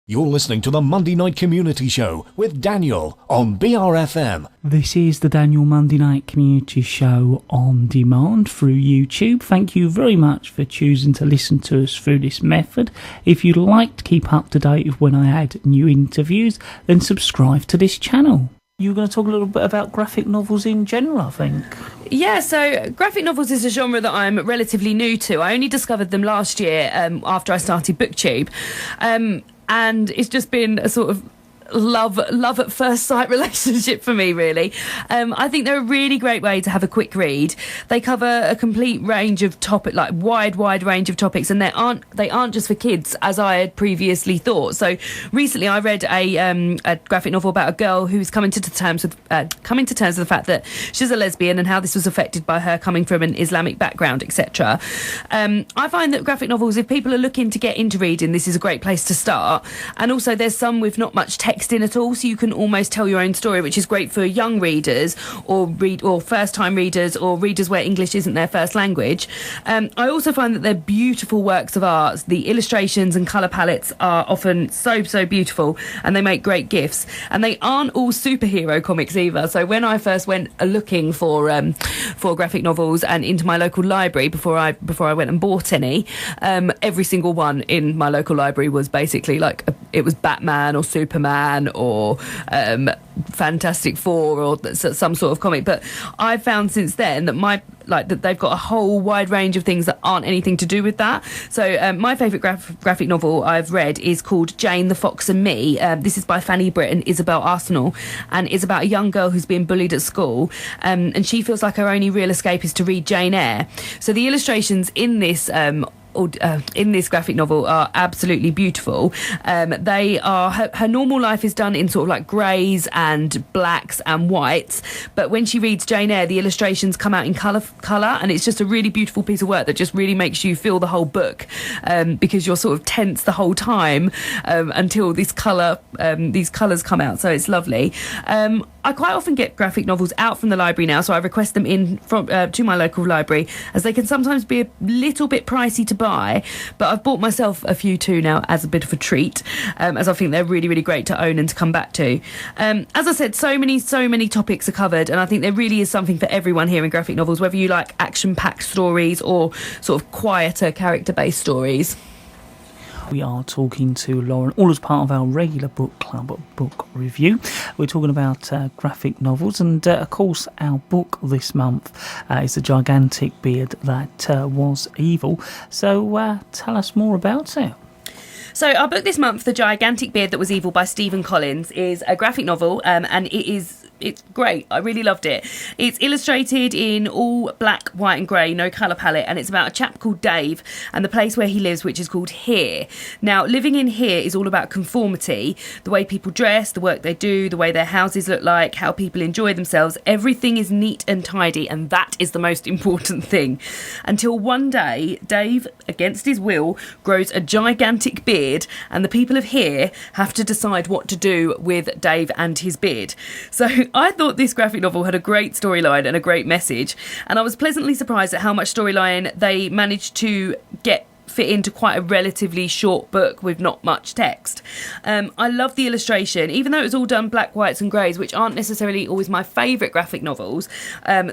You're listening to the Monday Night Community Show with Daniel on BRFM. This is the Daniel Monday Night Community Show on demand through YouTube. Thank you very much for choosing to listen to us through this method. If you'd like to keep up to date with when I add new interviews, then subscribe to this channel. You're going to talk a little bit about graphic novels in general, I think. Yeah, so graphic novels is a genre that I'm relatively new to. I only discovered them last year after I started BookTube. And it's just been a sort of love at first sight relationship for me, really. I think they're a really great way to have a quick read. They cover a complete range of wide range of topics, and they aren't just for kids as I had previously thought. So recently I read a graphic novel about a girl who's coming to terms with the fact that she's a lesbian and how this was affected by her coming from an Islamic background, etc. I find that graphic novels, if people are looking to get into reading, this is a great place to start. And also there's some with not much text in at all, so you can almost tell your own story, which is great for young readers or first-time readers or readers where English isn't their first language. I also find that they're beautiful works of art. The illustrations and colour palettes are often so beautiful, and they make great gifts. And they aren't all superhero comics either. So when I first went looking for graphic novels and into my local library before I went and bought any, every single one in my local library was basically it was Batman or Superman or Fantastic Four or some sort of comic. But I've found since then that that they've got a whole wide range of things that aren't anything to do with that. So my favourite graphic novel I've read is called Jane, the Fox and Me. This is by Fanny Britt and Isabel Arsenal, and is about a young girl who's being bullied at school, and she feels like her only real escape is to read Jane Eyre. So the illustrations in this graphic novel are absolutely beautiful. They are her normal life is done in sort of like greys and blacks and whites, but when she reads Jane Eyre, the illustrations come out in colour, and it's just a really beautiful piece of work that just really makes you feel the whole book, because you're sort of tense the whole time until these colours come out. So it's lovely. I quite often get graphic novels out from the library now, so I request them in to my local library, as they can sometimes be a little bit pricey to buy, but I've bought myself a few too now as a bit of a treat, as I think they're really, really great to own and to come back to. As I said, so many topics are covered, and I think there really is something for everyone here in graphic novels, whether you like action-packed stories or sort of quieter character-based stories. We are talking to Lauren, all as part of our regular book club book review. We're talking about graphic novels, and of course our book this month is The Gigantic Beard That Was Evil. So tell us more about it. So our book this month, The Gigantic Beard That Was Evil by Stephen Collins, is a graphic novel, and it's great. I really loved it. It's illustrated in all black, white and grey, no colour palette, and it's about a chap called Dave and the place where he lives, which is called Here. Now, living in Here is all about conformity, the way people dress, the work they do, the way their houses look like, how people enjoy themselves. Everything is neat and tidy, and that is the most important thing. Until one day, Dave, against his will, grows a gigantic beard, and the people of Here have to decide what to do with Dave and his beard. So I thought this graphic novel had a great storyline and a great message, and I was pleasantly surprised at how much storyline they managed to fit into quite a relatively short book with not much text. I love the illustration, even though it was all done black, whites and greys, which aren't necessarily always my favourite graphic novels.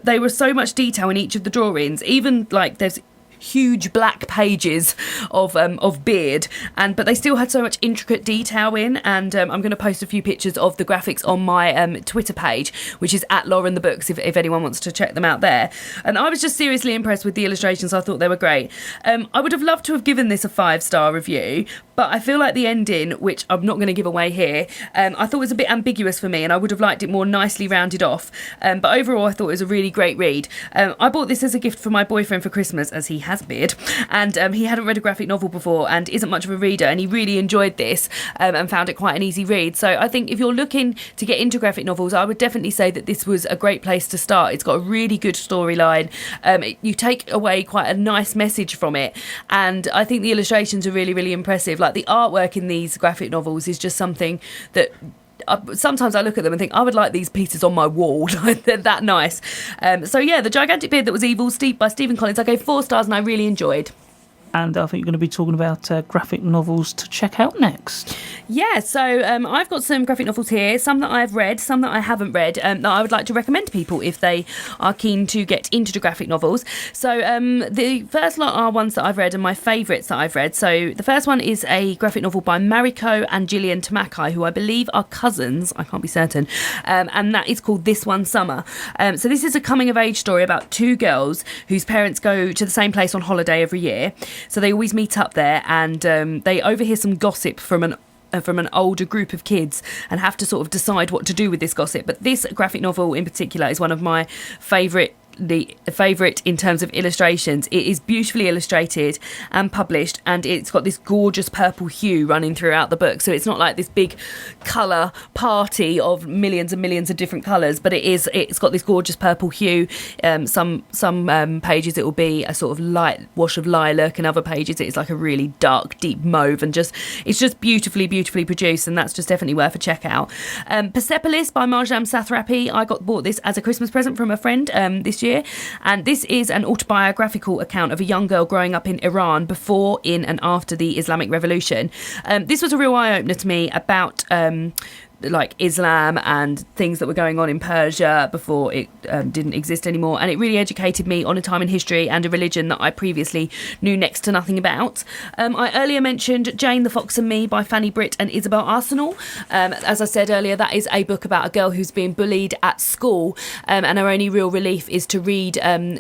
They were so much detail in each of the drawings, even there's huge black pages of beard, but they still had so much intricate detail in, and I'm going to post a few pictures of the graphics on my Twitter page, which is at Lauren the Books, if anyone wants to check them out there. And I was just seriously impressed with the illustrations. I thought they were great. I would have loved to have given this a 5-star review, but I feel like the ending, which I'm not going to give away here, I thought was a bit ambiguous for me, and I would have liked it more nicely rounded off. But overall, I thought it was a really great read. I bought this as a gift for my boyfriend for Christmas, as he has a beard, and he hadn't read a graphic novel before and isn't much of a reader, and he really enjoyed this and found it quite an easy read. So I think if you're looking to get into graphic novels, I would definitely say that this was a great place to start. It's got a really good storyline. You take away quite a nice message from it, and I think the illustrations are really, really impressive. Like, the artwork in these graphic novels is just something that sometimes I look at them and think I would like these pieces on my wall. They're that nice. So yeah, The Gigantic Beard That Was Evil by Stephen Collins, I gave 4 stars and I really enjoyed. and I think you're going to be talking about graphic novels to check out next. Yeah, so I've got some graphic novels here, some that I've read, some that I haven't read, that I would like to recommend to people if they are keen to get into the graphic novels. So the first lot are ones that I've read and my favourites that I've read. So the first one is a graphic novel by Mariko and Gillian Tamakai, who I believe are cousins, I can't be certain, and that is called This One Summer. So this is a coming-of-age story about two girls whose parents go to the same place on holiday every year. So they always meet up there, and they overhear some gossip from an older group of kids and have to sort of decide what to do with this gossip. But this graphic novel in particular is one of my favourite in terms of illustrations. It is beautifully illustrated and published, and it's got this gorgeous purple hue running throughout the book. So it's not like this big colour party of millions and millions of different colours, but it's got this gorgeous purple hue. Some pages it will be a sort of light wash of lilac, and other pages it's like a really dark deep mauve, and it's just beautifully produced, and that's just definitely worth a check out. Persepolis by Marjam Satrapi. I bought this as a Christmas present from a friend this year, and this is an autobiographical account of a young girl growing up in Iran before, in and after the Islamic Revolution. This was a real eye-opener to me about like Islam and things that were going on in Persia before it didn't exist anymore, and it really educated me on a time in history and a religion that I previously knew next to nothing about. I earlier mentioned Jane, the Fox and Me by Fanny Britt and Isabel Arsenal. As I said earlier, that is a book about a girl who's being bullied at school, and her only real relief is to read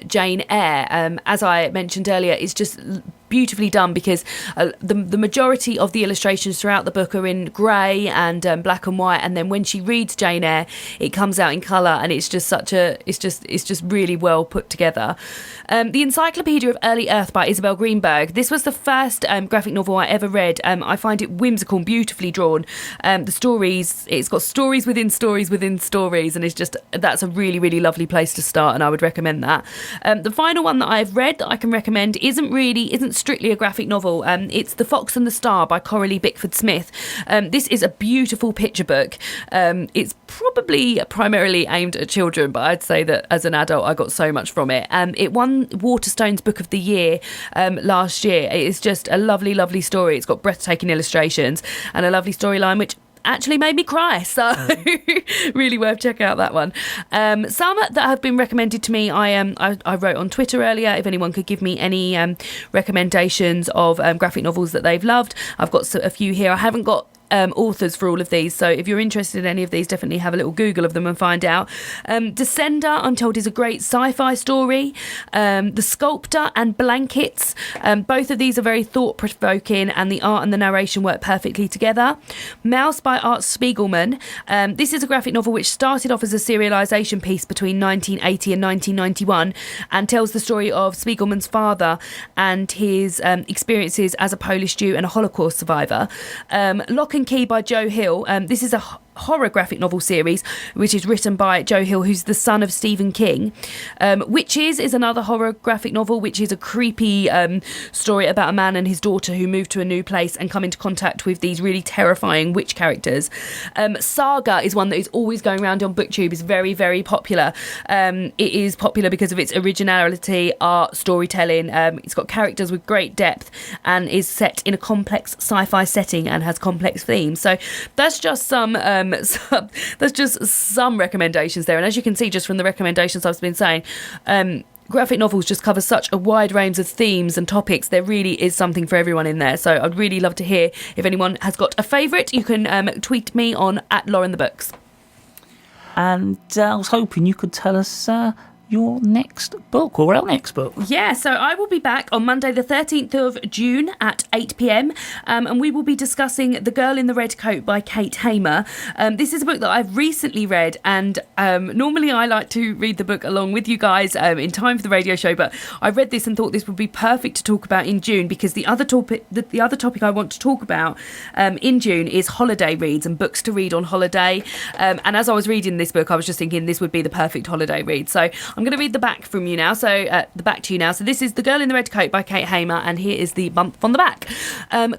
Jane Eyre. As I mentioned earlier, it's just beautifully done because the majority of the illustrations throughout the book are in grey and black and white, and then when she reads Jane Eyre it comes out in colour, and it's just really well put together. The Encyclopedia of Early Earth by Isabel Greenberg. This was the first graphic novel I ever read. I find it whimsical and beautifully drawn. The stories, it's got stories within stories within stories, and that's a really lovely place to start, and I would recommend that. The final one that I've read that I can recommend isn't strictly a graphic novel. It's The Fox and the Star by Coralie Bickford Smith. This is a beautiful picture book. It's probably primarily aimed at children, but I'd say that as an adult I got so much from it. It won Waterstone's Book of the Year last year. It is just a lovely story. It's got breathtaking illustrations and a lovely storyline, which actually made me cry, so really worth checking out that one. Some that have been recommended to me, I wrote on Twitter earlier if anyone could give me any recommendations of graphic novels that they've loved. I've got a few here. I haven't got authors for all of these, so if you're interested in any of these, definitely have a little Google of them and find out. Descender, I'm told, is a great sci-fi story. The Sculptor and Blankets, both of these are very thought-provoking, and the art and the narration work perfectly together. Mouse by Art Spiegelman. This is a graphic novel which started off as a serialisation piece between 1980 and 1991 and tells the story of Spiegelman's father and his experiences as a Polish Jew and a Holocaust survivor. Lock and Key by Joe Hill. This is a horror graphic novel series which is written by Joe Hill, who's the son of Stephen King. Witches is another horror graphic novel which is a creepy story about a man and his daughter who move to a new place and come into contact with these really terrifying witch characters. Saga is one that is always going around on BookTube. It's very popular. It is popular because of its originality, art, storytelling. It's got characters with great depth and is set in a complex sci-fi setting and has complex themes. So that's just some recommendations there, and as you can see just from the recommendations I've been saying, graphic novels just cover such a wide range of themes and topics. There really is something for everyone in there, so I'd really love to hear if anyone has got a favourite. You can tweet me on @LaurenTheBooks. And I was hoping you could tell us your next book, or our next book. Yeah, so I will be back on Monday the 13th of June at 8 p.m, and we will be discussing The Girl in the Red Coat by Kate Hamer. This is a book that I've recently read, and normally I like to read the book along with you guys in time for the radio show, but I read this and thought this would be perfect to talk about in June, because the other topic I want to talk about in June is holiday reads and books to read on holiday. And as I was reading this book, I was just thinking this would be the perfect holiday read. So I'm going to read the back from you now. So the back to you now. So this is The Girl in the Red Coat by Kate Hamer, and here is the bump on the back.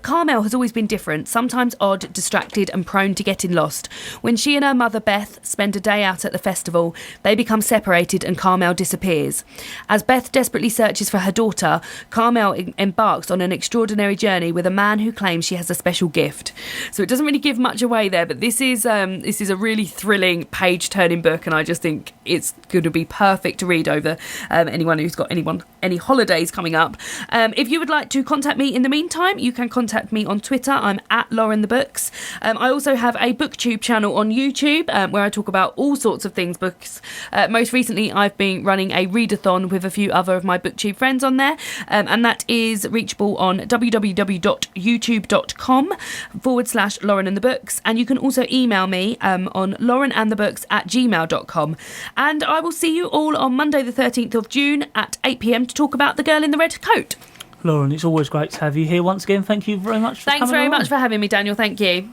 Carmel has always been different, sometimes odd, distracted and prone to getting lost. When she and her mother Beth spend a day out at the festival, they become separated and Carmel disappears. As Beth desperately searches for her daughter, Carmel embarks on an extraordinary journey with a man who claims she has a special gift. So it doesn't really give much away there, but this is a really thrilling, page-turning book, and I just think it's going to be perfect to read over anyone who's got any holidays coming up. If you would like to contact me in the meantime, you can contact me on Twitter. I'm at Lauren the Books. I also have a BookTube channel on YouTube where I talk about all sorts of things books. Most recently, I've been running a readathon with a few other of my BookTube friends on there, and that is reachable on www.youtube.com/Lauren and the Books, and you can also email me on laurenandthebooks@gmail.com. And I will see you all on Monday the 13th of June at 8 p.m. to talk about The Girl in the Red Coat. Lauren, it's always great to have you here once again. Thank you very much for coming Thanks very along. much for having me, Daniel. Thank you.